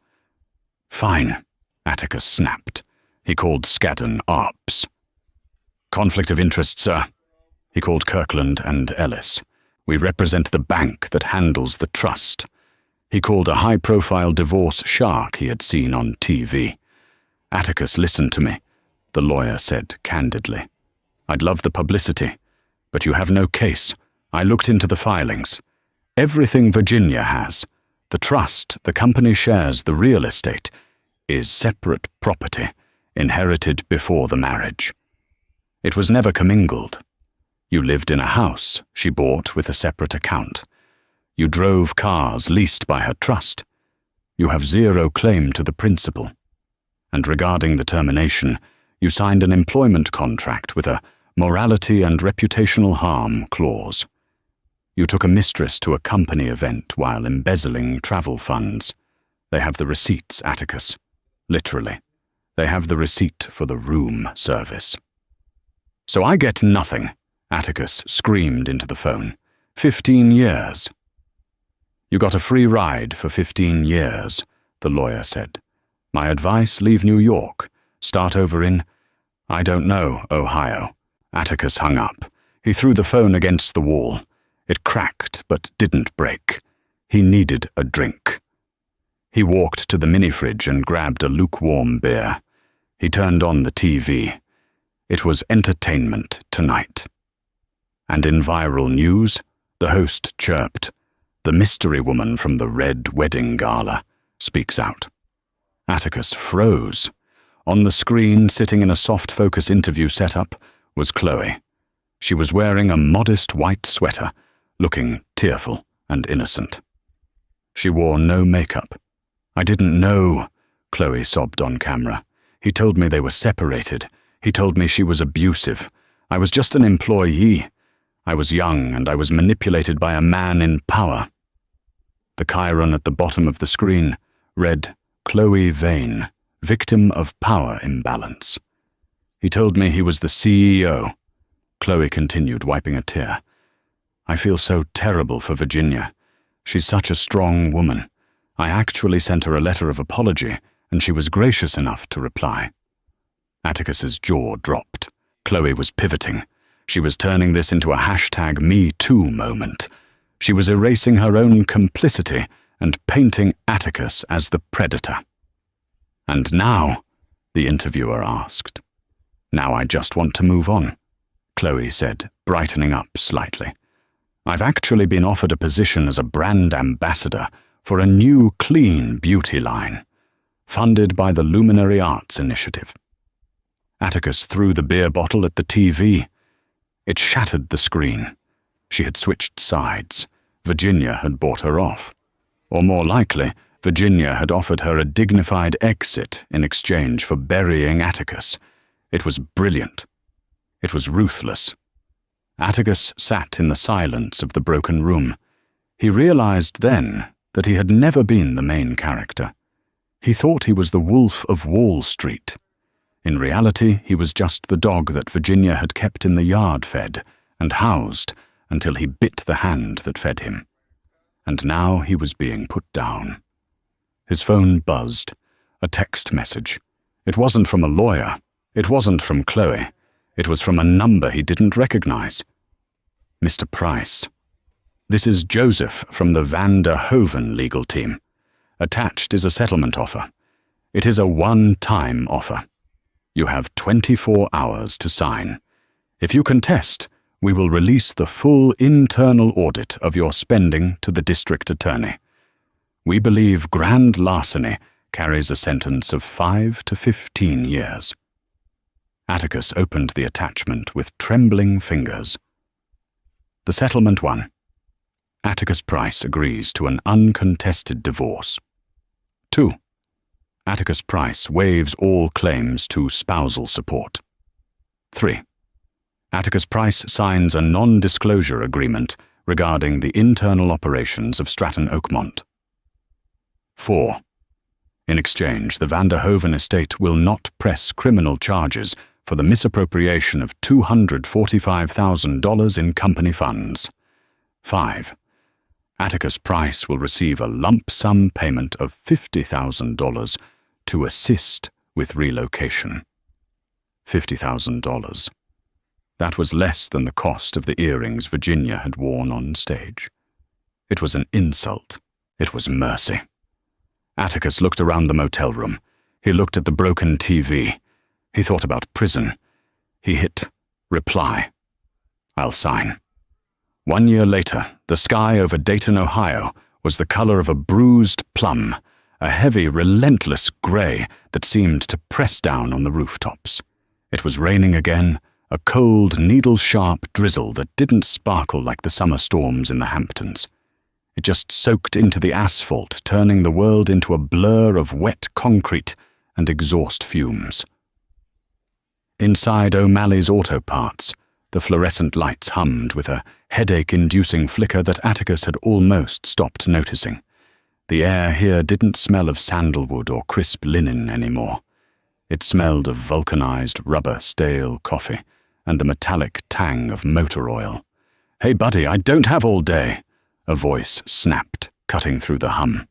"Fine," Atticus snapped. He called Scadden Arps. "Conflict of interest, sir." He called Kirkland and Ellis. "We represent the bank that handles the trust." He called a high-profile divorce shark he had seen on TV. "Atticus, listen to me," the lawyer said candidly. "I'd love the publicity, but you have no case. I looked into the filings. Everything Virginia has, the trust, the company shares, the real estate, is separate property, inherited before the marriage. It was never commingled. You lived in a house she bought with a separate account. You drove cars leased by her trust. You have zero claim to the principal. And regarding the termination, you signed an employment contract with a morality and reputational harm clause. You took a mistress to a company event while embezzling travel funds. They have the receipts, Atticus. Literally. They have the receipt for the room service." "So I get nothing," Atticus screamed into the phone. 15 years. "You got a free ride for 15 years, the lawyer said. "My advice, leave New York. Start over in, I don't know, Ohio." Atticus hung up. He threw the phone against the wall. It cracked but didn't break. He needed a drink. He walked to the mini-fridge and grabbed a lukewarm beer. He turned on the TV. It was Entertainment Tonight. And in viral news, the host chirped, "The mystery woman from the Red Wedding Gala speaks out." Atticus froze. On the screen, sitting in a soft-focus interview setup, was Chloe. She was wearing a modest white sweater, looking tearful and innocent. She wore no makeup. "I didn't know," Chloe sobbed on camera. "He told me they were separated. He told me she was abusive. I was just an employee. I was young and I was manipulated by a man in power." The chyron at the bottom of the screen read, "Chloe Vane, victim of power imbalance." "He told me he was the CEO," Chloe continued, wiping a tear. "I feel so terrible for Virginia. She's such a strong woman. I actually sent her a letter of apology, and she was gracious enough to reply." Atticus's jaw dropped. Chloe was pivoting. She was turning this into a #MeToo moment. She was erasing her own complicity and painting Atticus as the predator. "And now?" the interviewer asked. "Now I just want to move on," Chloe said, brightening up slightly. "I've actually been offered a position as a brand ambassador for a new clean beauty line, funded by the Luminary Arts Initiative." Atticus threw the beer bottle at the TV. It shattered the screen. She had switched sides. Virginia had bought her off. Or more likely, Virginia had offered her a dignified exit in exchange for burying Atticus. It was brilliant. It was ruthless. Atticus sat in the silence of the broken room. He realized then that he had never been the main character. He thought he was the Wolf of Wall Street. In reality, he was just the dog that Virginia had kept in the yard fed and housed until he bit the hand that fed him. And now he was being put down. His phone buzzed. A text message. It wasn't from a lawyer. It wasn't from Chloe. It was from a number he didn't recognize. "Mr. Price. This is Joseph from the Van der Hoven legal team. Attached is a settlement offer. It is a one-time offer. You have 24 hours to sign. If you contest, we will release the full internal audit of your spending to the district attorney. We believe grand larceny carries a sentence of 5 to 15 years. Atticus opened the attachment with trembling fingers. The settlement 1. Atticus Price agrees to an uncontested divorce. 2. Atticus Price waives all claims to spousal support. 3. Atticus Price signs a non-disclosure agreement regarding the internal operations of Stratton Oakmont. 4. In exchange, the Vanderhoven estate will not press criminal charges for the misappropriation of $245,000 in company funds. 5. Atticus Price will receive a lump sum payment of $50,000 to assist with relocation. $50,000. That was less than the cost of the earrings Virginia had worn on stage. It was an insult. It was mercy. Atticus looked around the motel room. He looked at the broken TV. He thought about prison. He hit reply. I'll sign. 1 year later, the sky over Dayton, Ohio, was the color of a bruised plum, a heavy, relentless gray that seemed to press down on the rooftops. It was raining again, a cold, needle-sharp drizzle that didn't sparkle like the summer storms in the Hamptons. It just soaked into the asphalt, turning the world into a blur of wet concrete and exhaust fumes. Inside O'Malley's Auto Parts, the fluorescent lights hummed with a headache-inducing flicker that Atticus had almost stopped noticing. The air here didn't smell of sandalwood or crisp linen anymore. It smelled of vulcanized rubber stale coffee and the metallic tang of motor oil. "Hey, buddy, I don't have all day," a voice snapped, cutting through the hum.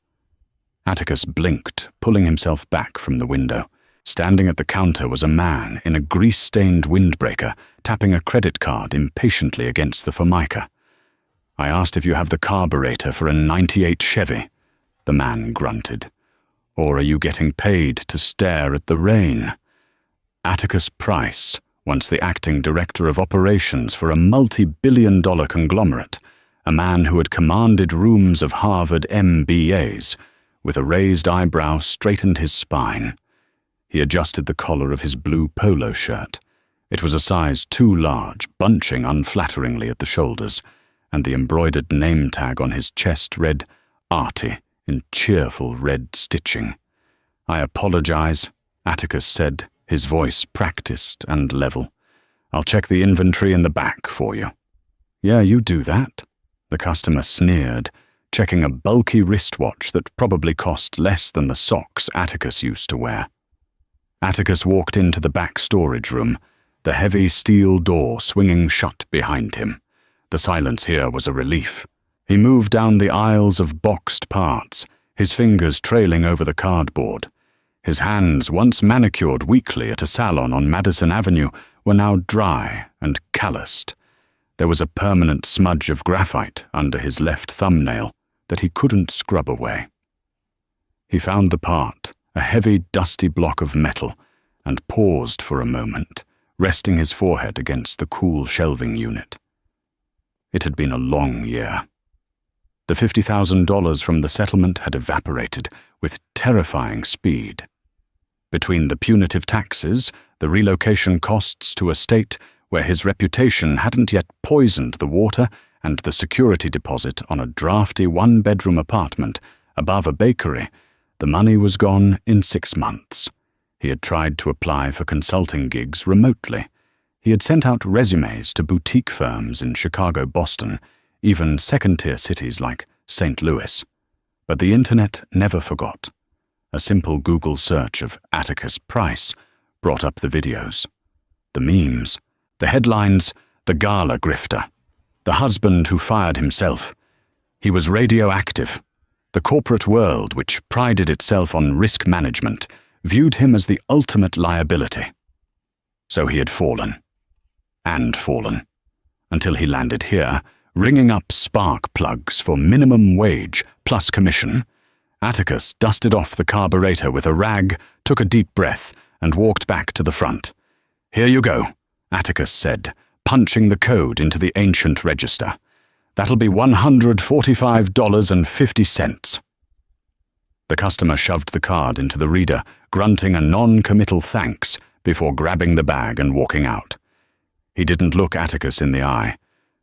Atticus blinked, pulling himself back from the window. Standing at the counter was a man in a grease-stained windbreaker, tapping a credit card impatiently against the Formica. "I asked if you have the carburetor for a '98 Chevy," the man grunted. "Or are you getting paid to stare at the rain?" Atticus Price, once the acting director of operations for a multi-billion-dollar conglomerate, a man who had commanded rooms of Harvard MBAs, with a raised eyebrow straightened his spine. He adjusted the collar of his blue polo shirt. It was a size too large, bunching unflatteringly at the shoulders, and the embroidered name tag on his chest read "Artie" in cheerful red stitching. "I apologize," Atticus said, his voice practiced and level. "I'll check the inventory in the back for you." "Yeah, you do that," the customer sneered, checking a bulky wristwatch that probably cost less than the socks Atticus used to wear. Atticus walked into the back storage room, the heavy steel door swinging shut behind him. The silence here was a relief. He moved down the aisles of boxed parts, his fingers trailing over the cardboard. His hands, once manicured weekly at a salon on Madison Avenue, were now dry and calloused. There was a permanent smudge of graphite under his left thumbnail that he couldn't scrub away. He found the part, a heavy, dusty block of metal, and paused for a moment, resting his forehead against the cool shelving unit. It had been a long year. The $50,000 from the settlement had evaporated with terrifying speed. Between the punitive taxes, the relocation costs to a state where his reputation hadn't yet poisoned the water, and the security deposit on a drafty one-bedroom apartment above a bakery, the money was gone in 6 months. He had tried to apply for consulting gigs remotely. He had sent out resumes to boutique firms in Chicago, Boston, even second-tier cities like St. Louis. But the internet never forgot. A simple Google search of Atticus Price brought up the videos, the memes, the headlines, the Gala grifter, the husband who fired himself. He was radioactive. The corporate world, which prided itself on risk management, viewed him as the ultimate liability. So he had fallen, until he landed here, ringing up spark plugs for minimum wage plus commission. Atticus dusted off the carburetor with a rag, took a deep breath, and walked back to the front. "Here you go," Atticus said, punching the code into the ancient register. "That'll be $145.50. The customer shoved the card into the reader, grunting a non-committal thanks before grabbing the bag and walking out. He didn't look Atticus in the eye.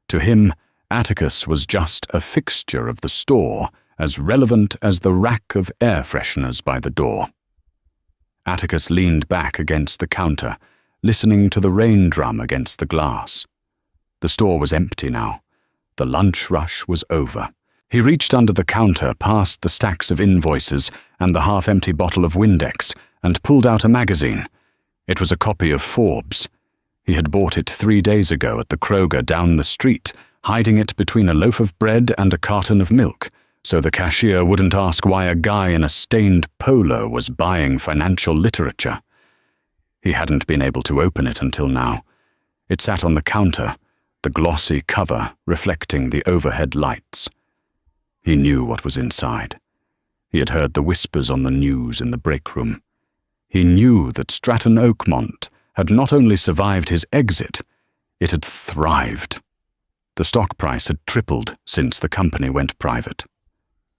To him, Atticus was just a fixture of the store, as relevant as the rack of air fresheners by the door. Atticus leaned back against the counter, listening to the rain drum against the glass. The store was empty now. The lunch rush was over. He reached under the counter past the stacks of invoices and the half-empty bottle of Windex and pulled out a magazine. It was a copy of Forbes. He had bought it 3 days ago at the Kroger down the street, hiding it between a loaf of bread and a carton of milk, so the cashier wouldn't ask why a guy in a stained polo was buying financial literature. He hadn't been able to open it until now. It sat on the counter, the glossy cover reflecting the overhead lights. He knew what was inside. He had heard the whispers on the news in the break room. He knew that Stratton Oakmont had not only survived his exit, it had thrived. The stock price had tripled since the company went private.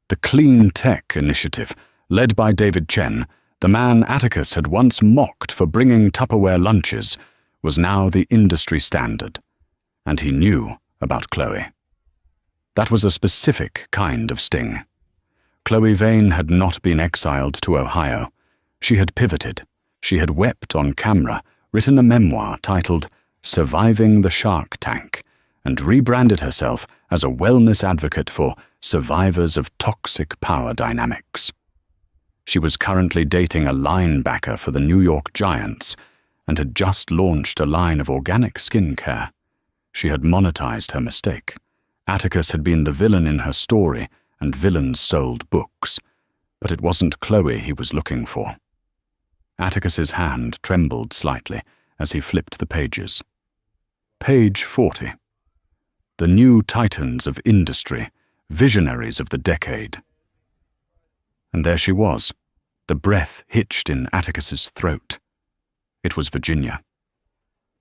The Clean Tech initiative, led by David Chen, the man Atticus had once mocked for bringing Tupperware lunches, was now the industry standard. And he knew about Chloe. That was a specific kind of sting. Chloe Vane had not been exiled to Ohio. She had pivoted. She had wept on camera, written a memoir titled Surviving the Shark Tank, and rebranded herself as a wellness advocate for survivors of toxic power dynamics. She was currently dating a linebacker for the New York Giants and had just launched a line of organic skincare. She had monetized her mistake. Atticus had been the villain in her story, and villains sold books. But it wasn't Chloe he was looking for. Atticus's hand trembled slightly as he flipped the pages. Page 40. The new titans of industry, visionaries of the decade. And there she was, the breath hitched in Atticus's throat. It was Virginia.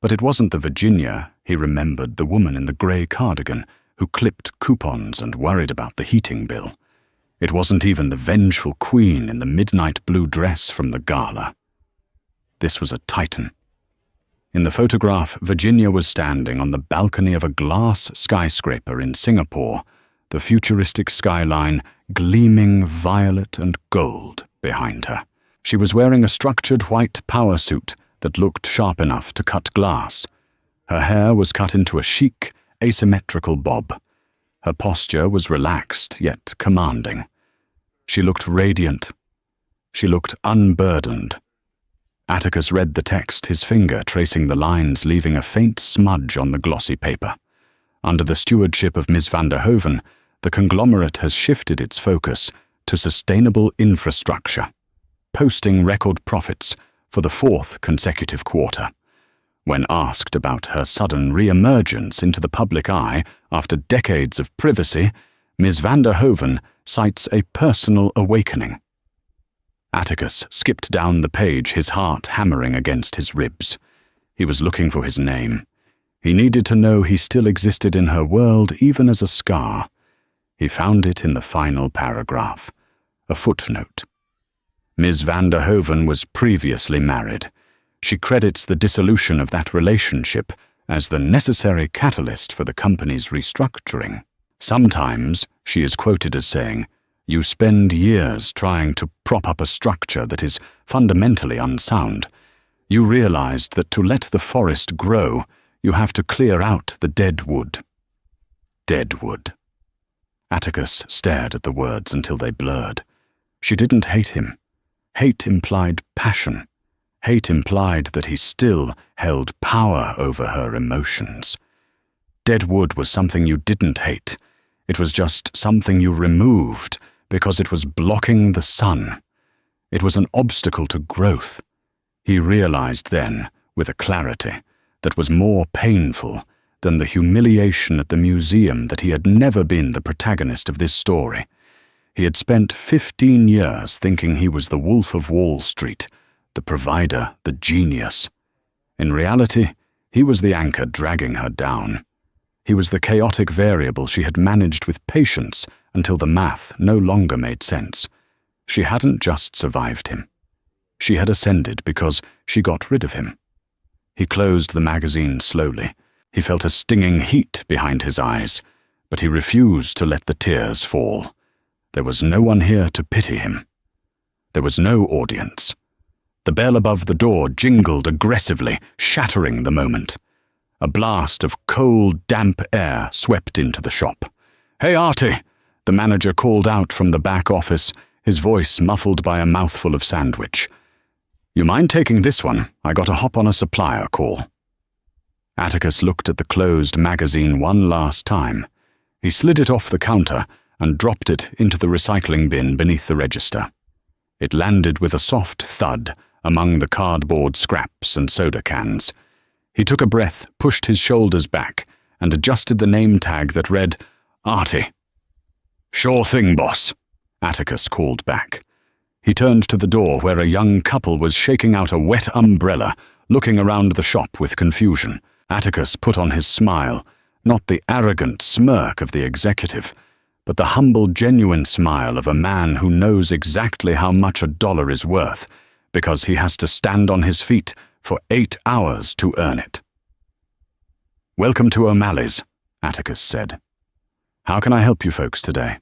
But it wasn't the Virginia he remembered, the woman in the grey cardigan who clipped coupons and worried about the heating bill. It wasn't even the vengeful queen in the midnight blue dress from the Gala. This was a titan. In the photograph, Virginia was standing on the balcony of a glass skyscraper in Singapore, the futuristic skyline gleaming violet and gold behind her. She was wearing a structured white power suit that looked sharp enough to cut glass. Her hair was cut into a chic, asymmetrical bob. Her posture was relaxed yet commanding. She looked radiant. She looked unburdened. Atticus read the text, his finger tracing the lines, leaving a faint smudge on the glossy paper. Under the stewardship of Ms. van der Hoeven, the conglomerate has shifted its focus to sustainable infrastructure, posting record profits for the 4th consecutive quarter. When asked about her sudden re-emergence into the public eye after decades of privacy, Ms. van der Hoeven cites a personal awakening. Atticus skipped down the page, his heart hammering against his ribs. He was looking for his name. He needed to know he still existed in her world, even as a scar. He found it in the final paragraph, a footnote. Ms. van der Hoeven was previously married. She credits the dissolution of that relationship as the necessary catalyst for the company's restructuring. Sometimes she is quoted as saying, "You spend years trying to prop up a structure that is fundamentally unsound. You realized that to let the forest grow, you have to clear out the dead wood." Dead wood. Atticus stared at the words until they blurred. She didn't hate him. Hate implied passion. Hate implied that he still held power over her emotions. Dead wood was something you didn't hate. It was just something you removed because it was blocking the sun. It was an obstacle to growth. He realized then, with a clarity, that was more painful than the humiliation at the museum that he had never been the protagonist of this story. He had spent 15 years thinking he was the Wolf of Wall Street, the provider, the genius. In reality, he was the anchor dragging her down. He was the chaotic variable she had managed with patience until the math no longer made sense. She hadn't just survived him. She had ascended because she got rid of him. He closed the magazine slowly. He felt a stinging heat behind his eyes, but he refused to let the tears fall. There was no one here to pity him. There was no audience. The bell above the door jingled aggressively, shattering the moment. A blast of cold, damp air swept into the shop. "Hey, Artie!" the manager called out from the back office, his voice muffled by a mouthful of sandwich. "You mind taking this one? I got to hop on a supplier call." Atticus looked at the closed magazine one last time. He slid it off the counter and dropped it into the recycling bin beneath the register. It landed with a soft thud among the cardboard scraps and soda cans. He took a breath, pushed his shoulders back, and adjusted the name tag that read, "Artie." "Sure thing, boss," Atticus called back. He turned to the door where a young couple was shaking out a wet umbrella, looking around the shop with confusion. Atticus put on his smile, not the arrogant smirk of the executive, but the humble, genuine smile of a man who knows exactly how much a dollar is worth, because he has to stand on his feet for 8 hours to earn it. "Welcome to O'Malley's," Atticus said. "How can I help you folks today?"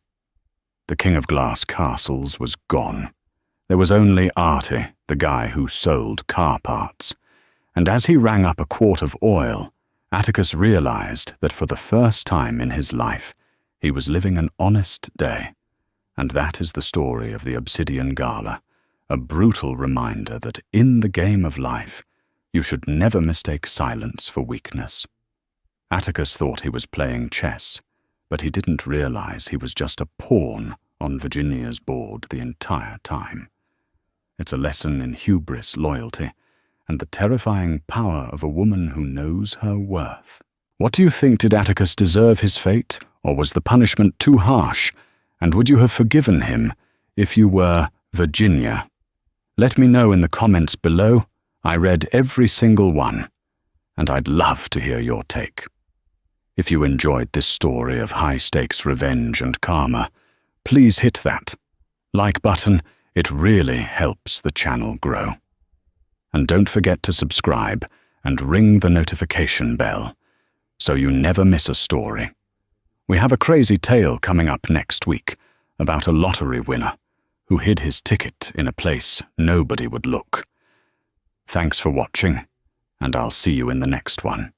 The King of Glass Castles was gone. There was only Artie, the guy who sold car parts. And as he rang up a quart of oil, Atticus realized that for the first time in his life, he was living an honest day. And that is the story of the Obsidian Gala, a brutal reminder that in the game of life, you should never mistake silence for weakness. Atticus thought he was playing chess, but he didn't realize he was just a pawn on Virginia's board the entire time. It's a lesson in hubris, loyalty, and the terrifying power of a woman who knows her worth. What do you think? Did Atticus deserve his fate, or was the punishment too harsh? And would you have forgiven him if you were Virginia? Let me know in the comments below. I read every single one, and I'd love to hear your take. If you enjoyed this story of high-stakes revenge and karma, please hit that like button. It really helps the channel grow. And don't forget to subscribe and ring the notification bell so you never miss a story. We have a crazy tale coming up next week about a lottery winner who hid his ticket in a place nobody would look. Thanks for watching, and I'll see you in the next one.